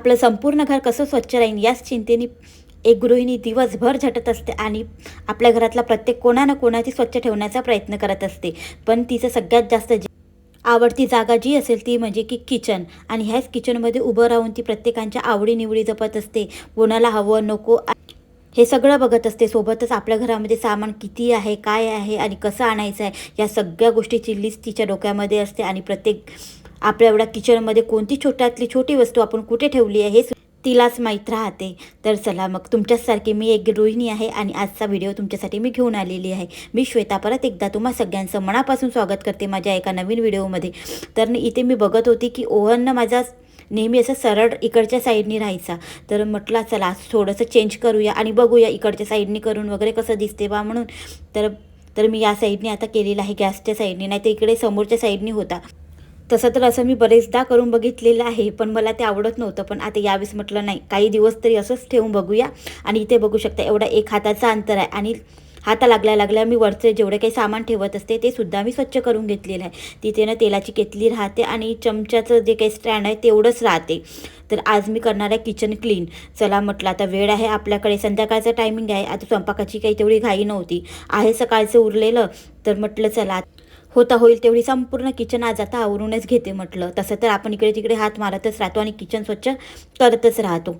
आपलं संपूर्ण घर कसं स्वच्छ राहील याच चिंतेने एक गृहिणी दिवसभर झटत असते आणि आपल्या घरातला प्रत्येक कोणा ना कोणाची स्वच्छ ठेवण्याचा प्रयत्न करत असते. पण तिचं सगळ्यात जास्त आवडती जागा जी असेल ती म्हणजे की किचन. आणि ह्याच किचनमध्ये उभं राहून ती प्रत्येकांच्या आवडीनिवडी जपत असते. कोणाला हवं नको हे सगळं बघत असते. सोबतच आपल्या घरामध्ये सामान किती आहे, काय आहे आणि कसं आणायचं आहे या सगळ्या गोष्टीची लिस्ट तिच्या डोक्यामध्ये असते. आणि प्रत्येक आपल्या एवढ्या किचनमध्ये कोणती छोट्यातली छोटी वस्तू आपण कुठे ठेवली आहे हे तिलाच माहीत राहते. तर चला मग तुमच्याचसारखी मी एक गृहिणी आहे आणि आजचा व्हिडिओ तुमच्यासाठी मी घेऊन आलेली आहे. मी श्वेता परत एकदा तुम्हा सगळ्यांचं मनापासून स्वागत करते माझ्या एका नवीन व्हिडिओमध्ये. तर इथे मी बघत होती की ओव्हन माझा नेहमी असं सरळ इकडच्या साईडनी राहायचा. तर म्हटलं चला थोडंसं चेंज करूया आणि बघूया इकडच्या साईडनी करून वगैरे कसं दिसते बा म्हणून. तर मी या साईडनी आता केलेलं आहे, गॅसच्या साईडनी, नाही तर इकडे समोरच्या साईडनी होता. तसं तर असं मी बरेचदा करून बघितलेलं आहे, पण मला ते आवडत नव्हतं. पण आता यावेळेस म्हटलं नाही, काही दिवस तरी असंच ठेवून बघूया. आणि इथे बघू शकता एवढा एक हाताचा अंतर आहे. आणि हाता लागल्या मी वरचे जेवढे काही सामान ठेवत असते ते सुद्धा मी स्वच्छ करून घेतलेलं आहे. तिथे ना तेलाची केतली राहते आणि चमच्याचं जे काही स्टँड आहे तेवढंच राहते. तर आज मी करणार आहे किचन क्लीन. चला म्हटलं आता वेळ आहे आपल्याकडे, संध्याकाळचं टायमिंग आहे. आता स्वयंपाकाची काही तेवढी घाई नव्हती, आहे सकाळचं उरलेलं. तर म्हटलं चला होता होईल तेवढी संपूर्ण किचन आज आता आवरूनच घेते म्हटलं. तसं तर आपण इकडे तिकडे हात मारतच राहतो आणि किचन स्वच्छ करतच राहतो.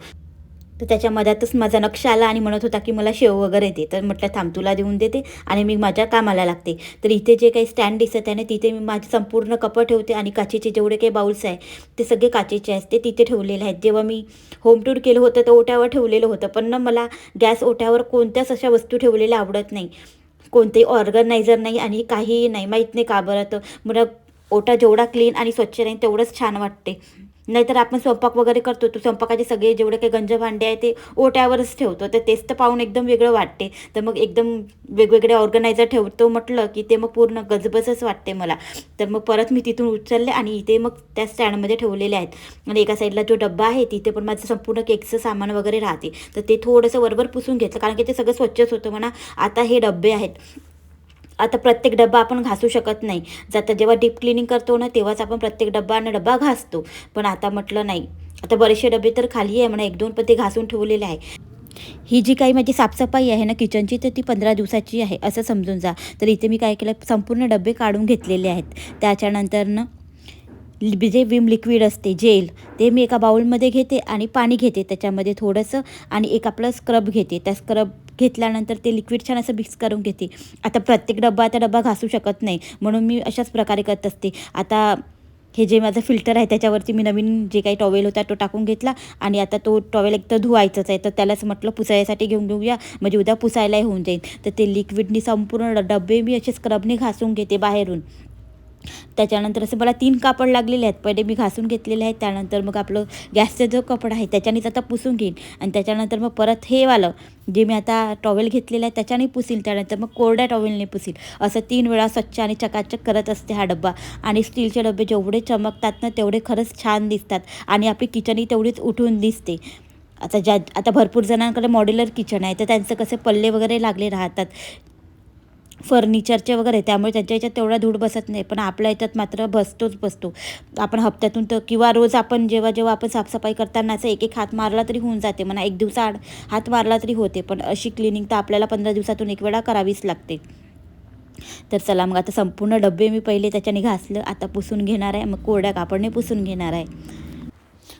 तर त्याच्या मध्यातच माझा नक्ष आला आणि म्हणत होता की मला शेव वगैरे दे. तर म्हटलं थांब तुला देऊन देते आणि मी माझ्या कामाला लागते. तर इथे जे काही स्टँड दिसत आहे ना तिथे मी माझे संपूर्ण कप ठेवते आणि काचेचे जेवढे काही बाउल्स आहे ते सगळे काचेचे आहेत ते तिथे ठेवलेले आहेत. जेव्हा मी होम टूर केलं होतं तर ओट्यावर ठेवलेलं होतं, पण ना मला गॅस ओट्यावर कोणत्याच अशा वस्तू ठेवलेल्या आवडत नाही. कोणतेही ऑर्गनायझर नाही आणि काहीही नाही, माहीत नाही का बरं. तर मला ओटा जेवढा क्लीन आणि स्वच्छ राहील तेवढंच छान वाटते. नाहीतर आपण स्वयंपाक वगैरे करतो तर स्वयंपाकाचे सगळे जेवढे काही गंज भांडे आहे ते ओट्यावरच ठेवतो. तर तेच तर पाहून एकदम वेगळं वाटते. तर मग एकदम वेगवेगळे ऑर्गनायझर ठेवतो म्हटलं की ते मग पूर्ण गजबजच वाटते मला. तर मग परत मी तिथून उचलले आणि इथे मग त्या स्टँडमध्ये ठेवलेले आहेत. आणि एका साईडला जो डब्बा आहे तिथे पण माझं संपूर्ण केकचं सामान वगैरे राहते. तर ते थोडंसं वरवर पुसून घेतलं कारण की ते सगळं स्वच्छच होतं म्हणा. आता हे डब्बे आहेत, आता प्रत्येक डब्बा आपण घासू शकत नाही. जाता जेव्हा डीप क्लिनिंग करतो ना तेव्हाच आपण प्रत्येक डब्बा घासतो. पण आता म्हटलं नाही, आता बरेचसे डबे तर खाली आहे म्हणा, एक दोन पण ते घासून ठेवलेले आहे. ही जी काही माझी साफसफाई आहे ना किचनची तर ती 15 दिवसाची आहे असं समजून जा. तर इथे मी काय केलं, संपूर्ण डबे काढून घेतलेले आहेत. त्याच्यानंतर ना जे विम लिक्विड असते जेल ते मी एका बाउलमध्ये घेते आणि पाणी घेते त्याच्यामध्ये थोडंसं आणि एक आपलं स्क्रब घेते. त्या स्क्रब घेतल्यानंतर ते लिक्विड छान असं मिक्स करून घेते. आता प्रत्येक डब्बा घासू शकत नाही म्हणून मी अशाच प्रकारे करत असते. आता हे जे माझं फिल्टर आहे त्याच्यावरती मी नवीन जे काही टॉवेल होता तो टाकून घेतला आणि आता तो टॉवेल एक तर धुवायचंच आहे. तर त्यालाच म्हटलं पुसायसाठी घेऊन घेऊया म्हणजे उद्या पुसायलाही होऊन जाईल. तर ते लिक्विडनी संपूर्ण डबे मी असे स्क्रबने घासून घेते बाहेरून. त्याच्यानंतर असं मला 3 कापड लागलेले आहेत, पहिले मी घासून घेतलेले आहेत. त्यानंतर मग आपलं गॅसचा जो कपडा आहे त्याच्यानेच आता पुसून घेईन आणि त्याच्यानंतर मग परत हे वालं जे मी आता टॉवेल घेतलेलं आहे त्याच्याने पुसील. त्यानंतर मग कोरड्या टॉवेलने पुसील. असं 3 वेळा स्वच्छ आणि चकाचक करत असते हा डब्बा. आणि स्टीलचे डबे जेवढे चमकतात ना तेवढे खरंच छान दिसतात आणि आपली किचनही तेवढीच उठून दिसते. आता भरपूर जणांकडे मॉड्युलर किचन आहे तर त्यांचं कसे पल्ले वगैरे लागले राहतात फर्निचरचे वगैरे, त्यामुळे त्यांच्या याच्यात तेवढा धूळ बसत नाही. पण आपल्या याच्यात मात्र बसतो. आपण हप्त्यातून तर किंवा रोज आपण जेव्हा आपण साफसफाई करतानाच एक हात मारला तरी होऊन जाते म्हणा, 1 दिवसाआड हात मारला तरी होते. पण अशी क्लिनिंग तर आपल्याला 15 दिवसातून 1 वेळा करावीच लागते. तर चला मग आता संपूर्ण डबे मी पहिले त्याच्याने घासलं, आता पुसून घेणार आहे. मग कोरड्या कापडने पुसून घेणार आहे.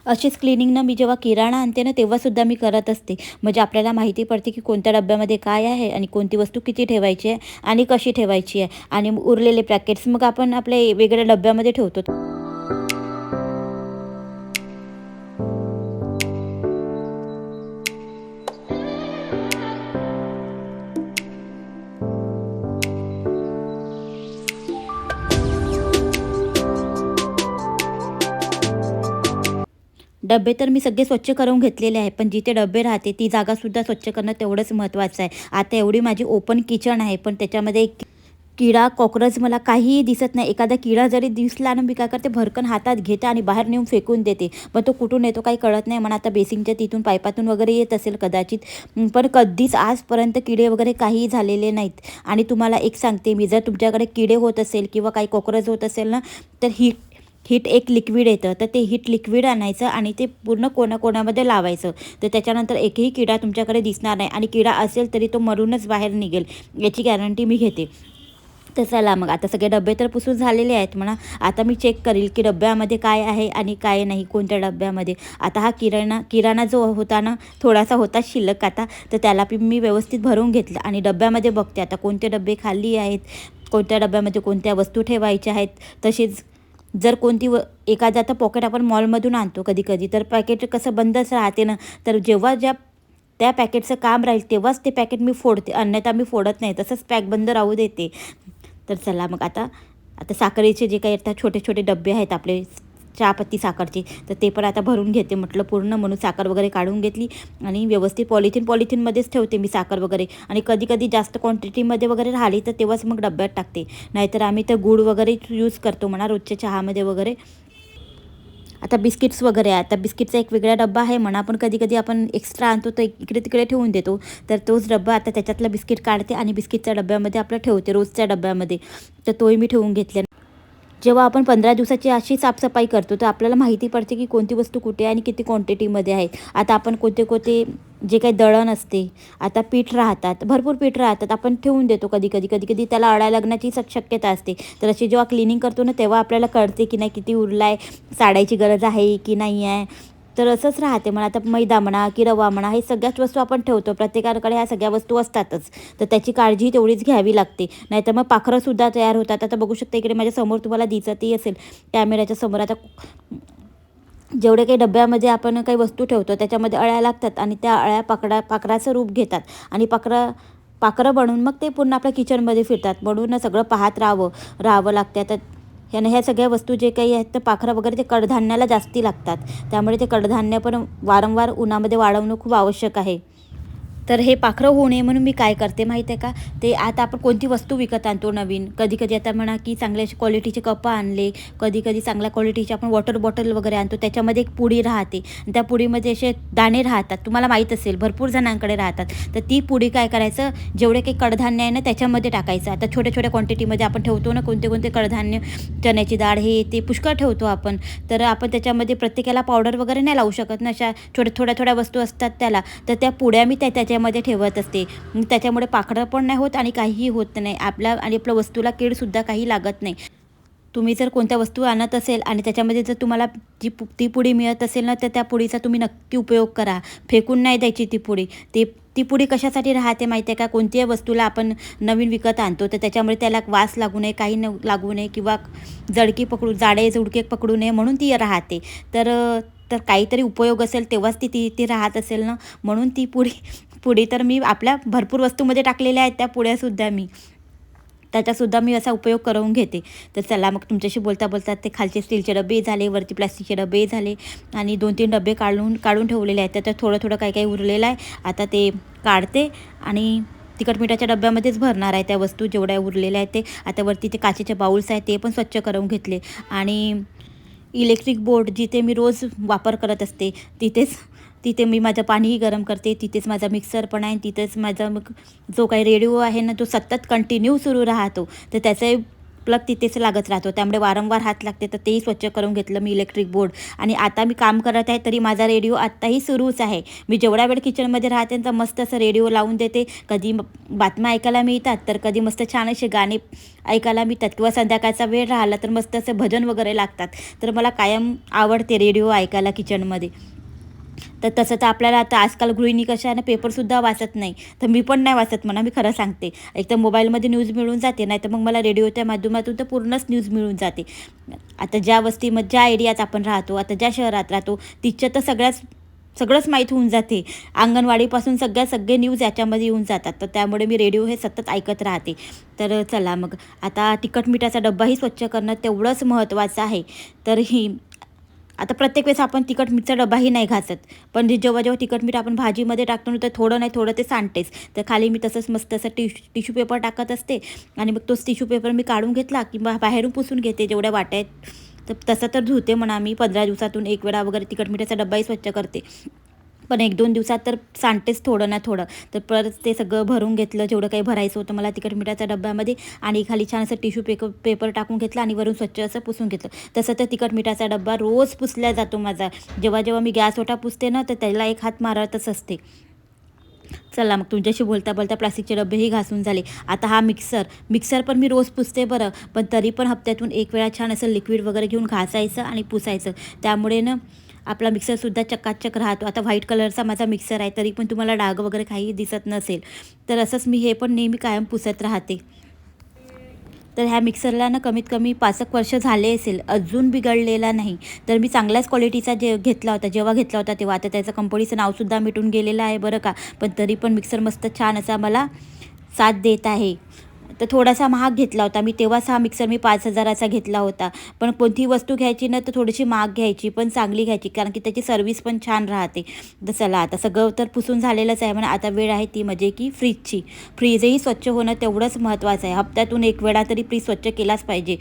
अशीच क्लिनिंग ना मी जेव्हा किराणा आणते ना तेव्हासुद्धा मी करत असते. म्हणजे आपल्याला माहिती पडते की कोणत्या डब्यामध्ये काय आहे आणि कोणती वस्तू किती ठेवायची आहे आणि कशी ठेवायची आहे. आणि उरलेले पॅकेट्स मग आपण आपल्या वेगळ्या डब्यामध्ये ठेवतो. डबे तर मी सगळे स्वच्छ करून घेतलेले आहे, पण जिथे डबे राहते ती जागासुद्धा स्वच्छ करणं तेवढंच महत्त्वाचं आहे. आता एवढी माझी ओपन किचन आहे पण त्याच्यामध्ये एक किडा कॉकरोच मला काहीही दिसत नाही. एखादा किडा जरी दिसला ना मी काय करते, भरकन हातात घेते आणि बाहेर नेऊन फेकून देते. पण तो कुठून येतो काही कळत नाही म्हणा. आता बेसिंगच्या तिथून पाईपातून वगैरे येत असेल कदाचित, पण कधीच आजपर्यंत किडे वगैरे काहीही झालेले नाहीत. आणि तुम्हाला एक सांगते मी, जर तुमच्याकडे किडे होत असेल किंवा काही कॉकरोच होत असेल ना तर हीट एक लिक्विड येतं, तर ते हीट लिक्विड आणायचं आणि ते पूर्ण कोणाकोणामध्ये लावायचं. तर त्याच्यानंतर एकही किडा तुमच्याकडे दिसणार नाही आणि किडा असेल तरी तो मरूनच बाहेर निघेल, याची गॅरंटी मी घेते. तर चला मग आता सगळे डबे तर पुसून झालेले आहेत म्हणा. आता मी चेक करील की डब्यामध्ये काय आहे आणि काय नाही, कोणत्या डब्यामध्ये. आता हा किराणा जो होता ना, थोडासा होता शिल्लक आता, तर त्याला मी व्यवस्थित भरून घेतलं आणि डब्यामध्ये बघते आता कोणते डबे खाली आहेत, कोणत्या डब्यामध्ये कोणत्या वस्तू ठेवायच्या आहेत. तसेच जर कोणती एखादं आता पॉकेट आपण मॉलमधून आणतो कधी कधी, तर पॅकेट कसं बंदच राहते ना, तर जेव्हा त्या पॅकेटचं काम राहील तेव्हाच ते पॅकेट मी फोडते, अन्यथा मी फोडत नाही, तसंच पॅक बंद राहू देते. तर चला मग आता आता साखरेचे जे काही आता छोटे छोटे डबे आहेत आपले चहापत्ती साखरचे, तर ते पण आता भरून घेते म्हटलं पूर्ण. म्हणून साखर वगैरे काढून घेतली आणि व्यवस्थित पॉलिथिनमध्येच ठेवते मी साखर वगैरे. आणि कधी कधी जास्त क्वांटिटीमध्ये वगैरे राहिली तर तेव्हाच मग डब्यात टाकते, नाहीतर आम्ही तर गूळ वगैरे यूज करतो म्हणा रोजच्या चहामध्ये वगैरे. आता बिस्किट्स वगैरे आहे, आता बिस्किटचा एक वेगळा डब्बा आहे म्हणा, पण कधी कधी आपण एक्स्ट्रा आणतो तर इकडे तिकडे ठेवून देतो. तर तोच डब्बा आता त्याच्यातलं बिस्किट काढते आणि बिस्किटच्या डब्यामध्ये आपलं ठेवते रोजच्या डब्यामध्ये. तर तोही मी ठेवून घेतले. जेव्हा आपण 15 दिवसाची अशी साफसफाई करतो तर आपल्याला माहिती पडते की कोणती वस्तू कुठे आहे आणि किती क्वांटिटीमध्ये आहे. आता आपण कोणते कोणते जे काही दळण असते, आता पीठ राहतात, भरपूर पीठ राहतात, आपण ठेवून देतो कधी कधी त्याला अळ्या लागण्याची शक्यता असते. तर अशी जेव्हा क्लिनिंग करतो ना तेव्हा आपल्याला कळते की नाही किती उरला आहे, साडायची गरज आहे की नाही आहे. तर असंच राहते म्हणा. आता मैदा म्हणा की रवा म्हणा, हे सगळ्याच वस्तू आपण ठेवतो, प्रत्येकाकडे ह्या सगळ्या वस्तू असतातच. तर त्याची काळजी तेवढीच घ्यावी लागते, नाहीतर मग पाखरंसुद्धा तयार होतात. आता बघू शकता इकडे माझ्या समोर तुम्हाला दिसतही असेल कॅमेऱ्याच्या समोर. आता जेवढे काही डब्यामध्ये आपण काही वस्तू ठेवतो त्याच्यामध्ये अळ्या लागतात आणि त्या अळ्या पाखराचं रूप घेतात आणि पाखरं बनून मग ते पूर्ण आपल्या किचनमध्ये फिरतात. म्हणून सगळं पाहत राहावं लागते. आता ह्या सगळ्या वस्तू जे काही आहेत तर पाखरं वगैरे ते कडधान्याला जास्ती लागतात, त्यामुळे ते कडधान्य पण वारंवार उन्हामध्ये वाळवणं खूप आवश्यक आहे. तर हे पाखरं होऊ नये म्हणून मी काय करते माहीत आहे का, ते आता आपण कोणती वस्तू विकत आणतो नवीन, कधी कधी आता म्हणा की चांगल्या क्वालिटीचे कप आणले, कधी कधी चांगल्या क्वालिटीचे आपण वॉटर बॉटल वगैरे आणतो, त्याच्यामध्ये एक पुडी राहते, त्या पुडीमध्ये असे दाणे राहतात, तुम्हाला माहीत असेल भरपूर जणांकडे राहतात. तर ती पुडी काय करायचं, जेवढे काही कडधान्य आहे ना त्याच्यामध्ये टाकायचं. आता छोट्या छोट्या क्वांटिटीमध्ये आपण ठेवतो ना कोणते कोणते कडधान्य, चण्याची डाळ हे ते पुष्कळ ठेवतो आपण. तर आपण त्याच्यामध्ये प्रत्येकाला पावडर वगैरे नाही लावू शकत ना, अशा थोड्या वस्तू असतात त्याला. तर त्या पुड्या मी त्याच्यामध्ये ठेवत असते. त्याच्यामुळे पाखरं पण नाही होत आणि काहीही होत नाही आपल्या वस्तूला कीडसुद्धा काही लागत नाही. तुम्ही जर कोणत्या वस्तू आणत असेल आणि त्याच्यामध्ये जर तुम्हाला ती पुडी मिळत असेल ना, तर त्या पुडीचा तुम्ही नक्की उपयोग करा, फेकून नाही द्यायची ती पुडी. ती पुडी कशासाठी राहते माहिती आहे का, कोणत्याही वस्तूला आपण नवीन विकत आणतो तर त्याच्यामुळे त्याला वास लागू नये, काही लागू नये किंवा जाडे जुडके पकडू नये म्हणून ती राहते. तर काहीतरी उपयोग असेल तेव्हाच ती राहत असेल ना, म्हणून ती पुडी तर मी आपल्या भरपूर वस्तूमध्ये टाकलेल्या आहेत, त्या पुड्यासुद्धा त्याचासुद्धा मी असा उपयोग करून घेते. तर चला मग तुमच्याशी बोलता बोलता ते खालचे स्टीलचे डबे झाले, वरती प्लास्टिकचे डबे झाले आणि 2-3 डबे काढून ठेवलेले आहेत. तर थोडं काही काही उरलेलं आहे, आता ते काढते आणि तिखट मिठाच्या डब्यामध्येच भरणार आहे त्या वस्तू जेवढ्या उरलेल्या आहेत ते. आता वरती ते काचेचे बाउल्स आहेत ते पण स्वच्छ करून घेतले आणि इलेक्ट्रिक बोर्ड जिथे मी रोज वापर करत असते तिथे मी माझं पाणीही गरम करते, तिथेच माझा मिक्सर पण आहे, तिथेच माझा मग जो काही रेडिओ आहे ना तो सतत कंटिन्यू सुरू राहतो, तर त्याचाही प्लग तिथेच लागत राहतो, त्यामुळे वारंवार हात लागते. तर तेही स्वच्छ करून घेतलं मी इलेक्ट्रिक बोर्ड. आणि आता मी काम करत आहे तरी माझा रेडिओ आत्ताही सुरूच आहे. मी जेवढा वेळ किचनमध्ये राहते तर मस्त असं रेडिओ लावून देते, कधी बातम्या ऐकायला मिळतात तर कधी मस्त छान असे गाणे ऐकायला मिळतात किंवा संध्याकाळचा वेळ राहिला तर मस्त असं भजन वगैरे लागतात. तर मला कायम आवडते रेडिओ ऐकायला किचनमध्ये. तर तसं तर आपल्याला आता आजकाल गृहिणी कशा आहे ना, पेपरसुद्धा वाचत नाही, तर मी पण नाही वाचत म्हणा, मी खरं सांगते. एक तर मोबाईलमध्ये न्यूज मिळून जाते, नाही तर मग मला रेडिओच्या माध्यमातून तर पूर्णच न्यूज मिळून जाते. आता ज्या एरियात आपण राहतो, आता ज्या शहरात राहतो तिथच्या तर सगळंच माहीत होऊन जाते. अंगणवाडीपासून सगळे न्यूज याच्यामध्ये येऊन जातात, तर त्यामुळे मी रेडिओ हे सतत ऐकत राहते. तर चला मग आता तिखट मिठाचा डब्बाही स्वच्छ करणं तेवढंच महत्त्वाचं आहे. तर आता प्रत्येक वेळेस आपण तिखट मीठचा डब्बाही नाही घासत, पण जेव्हा तिखट मीठ आपण भाजीमध्ये टाकतो ना तर थोडं नाही थोडं ते सांडतेच. तर खाली मी तसंच मस्त असं टिश्यू पेपर टाकत असते आणि मग तोच टिश्यू पेपर मी काढून घेतला किंवा बाहेरून पुसून घेते जेवढ्या वाट्या आहेत. तर तसं तर धुते म्हणा, मी 15 दिवसातून एक वेळा वगैरे तिखट मिठाचा डब्बाही स्वच्छ करते. पण 1-2 दिवसात तर सांडतेच थोडं ना थोडं. तर परत ते सगळं भरून घेतलं, जेवढं काही भरायचं होतं मला तिखट मिठाच्या डब्यामध्ये, आणि खाली छान असं टिश्यू पेपर टाकून घेतला आणि वरून स्वच्छ असं पुसून घेतलं. तसं तर तिखट मिठाचा डब्बा रोज पुसला जातो माझा. जेव्हा जेव्हा मी गॅस ओटा पुसते ना, तर त्याला एक हात मारतच असते. चला मग तुमच्याशी बोलता बोलता प्लास्टिकचे डब्बेही घासून झाले. आता हा मिक्सर पण मी रोज पुसते बरं, पण तरी पण हप्त्यातून एक वेळा छान असं लिक्विड वगैरे घेऊन घासायचं आणि पुसायचं. त्यामुळे ना आपला मिक्सरसुद्धा चकाचक राहतो. आता व्हाईट कलरचा माझा मिक्सर आहे, तरी पण तुम्हाला डाग वगैरे काही दिसत नसेल. तर असंच मी हे पण नेहमी कायम पुसत राहते. तर ह्या मिक्सरला ना कमीत कमी 5 वर्ष झाले असेल, अजून बिघडलेला नाही. तर मी चांगल्याच क्वालिटीचा घेतला होता, जेव्हा घेतला होता तेव्हा. आता त्याचं कंपनीचं नावसुद्धा मिटून गेलेलं आहे बरं का, पण तरी पण मिक्सर मस्त छान असा मला साथ देत आहे. तर थोडासा महाग घेतला होता मी तेव्हाच. हा मिक्सर मी 5,000चा घेतला होता. पण कोणतीही वस्तू घ्यायची ना तर थोडीशी महाग घ्यायची, पण चांगली घ्यायची, कारण की त्याची सर्व्हिस पण छान राहते. तर चला आता सगळं तर पुसून झालेलंच आहे म्हणा. आता वेळ आहे ती म्हणजे की फ्रीजची. फ्रीजही स्वच्छ होणं तेवढंच महत्त्वाचं आहे. हप्त्यातून एक वेळा तरी फ्रीज स्वच्छ केलाच पाहिजे.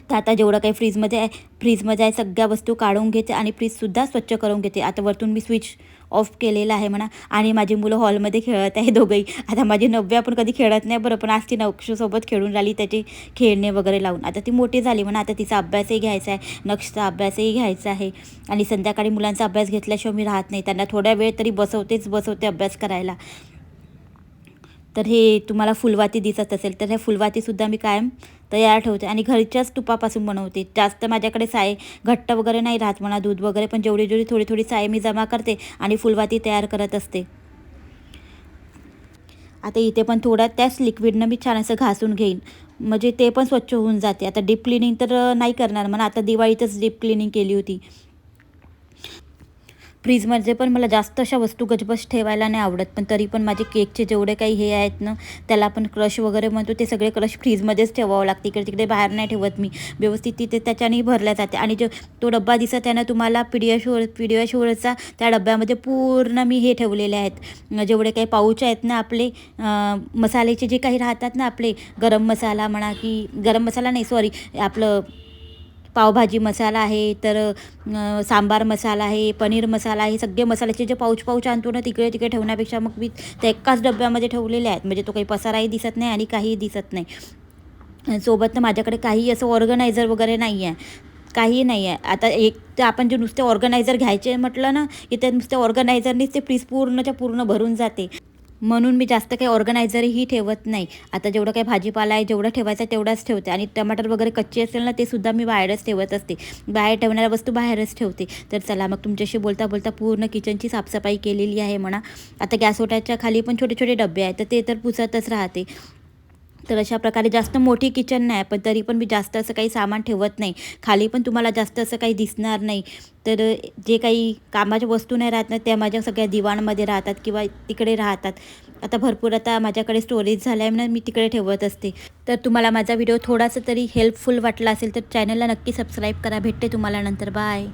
तर आता जेवढं काही फ्रीजमध्ये आहे सगळ्या वस्तू काढून घेते आणि फ्रीजसुद्धा स्वच्छ करून घेते. आता वरतून मी स्विच ऑफ केलेलं आहे म्हणा, आणि माझी मुलं हॉलमध्ये खेळत आहे दोघंही. आता माझी नव्या पण कधी खेळत नाही बरं, पण आज ती नक्षसोबत खेळून राहिली, त्याचे खेळणे वगैरे लावून. आता ती मोठी झाली म्हणा, आता तिचा अभ्यासही घ्यायचा आहे, नक्षचा अभ्यासही घ्यायचा आहे. आणि संध्याकाळी मुलांचा अभ्यास घेतल्याशिवाय मी राहत नाही. त्यांना थोड्या वेळ तरी बसवते अभ्यास करायला. तर हे तुम्हाला फुलवाती दिसत असेल, तर ह्या फुलवातीसुद्धा मी कायम तयार ठेवते आणि घरच्याच तुपापासून बनवते. जास्त माझ्याकडे साय घट्ट वगैरे नाही राहत म्हणा, दूध वगैरे, पण जेवढी जेवढी थोडी थोडी साय मी जमा करते आणि फुलवाती तयार करत असते. आता इथे पण थोड्या त्याच लिक्विडनं मी छान असं घासून घेईन, म्हणजे ते पण स्वच्छ होऊन जाते. आता डीप क्लिनिंग तर नाही करणार म्हणा, आता दिवाळीतच डीप क्लिनिंग केली होती. फ्रीजमध्ये पण मला जास्त अशा वस्तू गजबज ठेवायला नाही आवडत, पण तरी पण माझे केकचे जेवढे काही हे आहेत ना, त्याला आपण क्रश वगैरे म्हणतो, ते सगळे क्रश फ्रीजमध्येच ठेवावं लागते. इकडे तिकडे बाहेर नाही ठेवत मी, व्यवस्थित तिथे त्याच्यानेही भरल्या जाते. आणि जो तो डब्बा दिसत आहे ना तुम्हाला पीडियाश्युअरचा, त्या डब्यामध्ये पूर्ण मी हे ठेवलेले आहेत, जेवढे काही पाऊच आहेत ना आपले, मसाल्याचे जे काही राहतात ना आपले, गरम मसाला म्हणा, की गरम मसाला नाही सॉरी, आपलं पावभाजी मसाला आहे, तर सांबार मसाला आहे, पनीर मसाला आहे, सगळे मसाल्याचे जे पाऊच आणतो ना तिकडे तिकडे ठेवण्यापेक्षा मग मी त्या एकाच डब्यामध्ये ठेवलेले आहेत, म्हणजे तो काही पसाराही दिसत नाही आणि काहीही दिसत नाही. सोबत ना माझ्याकडे काही असं ऑर्गनायझर वगैरे नाही आहे, काही नाही आहे. आता एक तर आपण जे नुसते ऑर्गनायझर घ्यायचे म्हटलं ना, की त्या नुसत्या ऑर्गनायझरनीच ते फ्रीज पूर्णच्या पूर्ण भरून जाते. म्हणून मी जास्त काही ऑर्गनायझरही ठेवत नाही. आता जेवढं काही भाजीपाला आहे, जेवढं ठेवायचं आहे तेवढाच ठेवते. आणि टमाटर वगैरे कच्चे असेल ना, ते सुद्धा मी बाहेरच ठेवत असते. बाहेर ठेवणाऱ्या वस्तू बाहेरच ठेवते. तर चला मग तुमच्याशी बोलता बोलता पूर्ण किचनची साफसफाई केलेली आहे म्हणा. आता गॅस ओट्याच्या खाली पण छोटे छोटे डबे आहेत, तर ते तर पुसतच राहते. तर अशा प्रकारे जास्त मोठी किचन नाही, पण तरी पण मी जास्त असं काही सामान ठेवत नाही. खाली पण तुम्हाला जास्त असं काही दिसणार नाही. तर जे काही कामाच्या वस्तू नाही राहत ना, त्या माझ्या सगळ्या दिवाणमध्ये राहतात किंवा तिकडे राहतात. आता भरपूर आता माझ्याकडे स्टोरेज झालं आहे म्हणून मी तिकडे ठेवत असते. तर तुम्हाला माझा व्हिडिओ थोडासा तरी हेल्पफुल वाटला असेल तर चॅनलला नक्की सबस्क्राईब करा. भेटते तुम्हाला नंतर. बाय.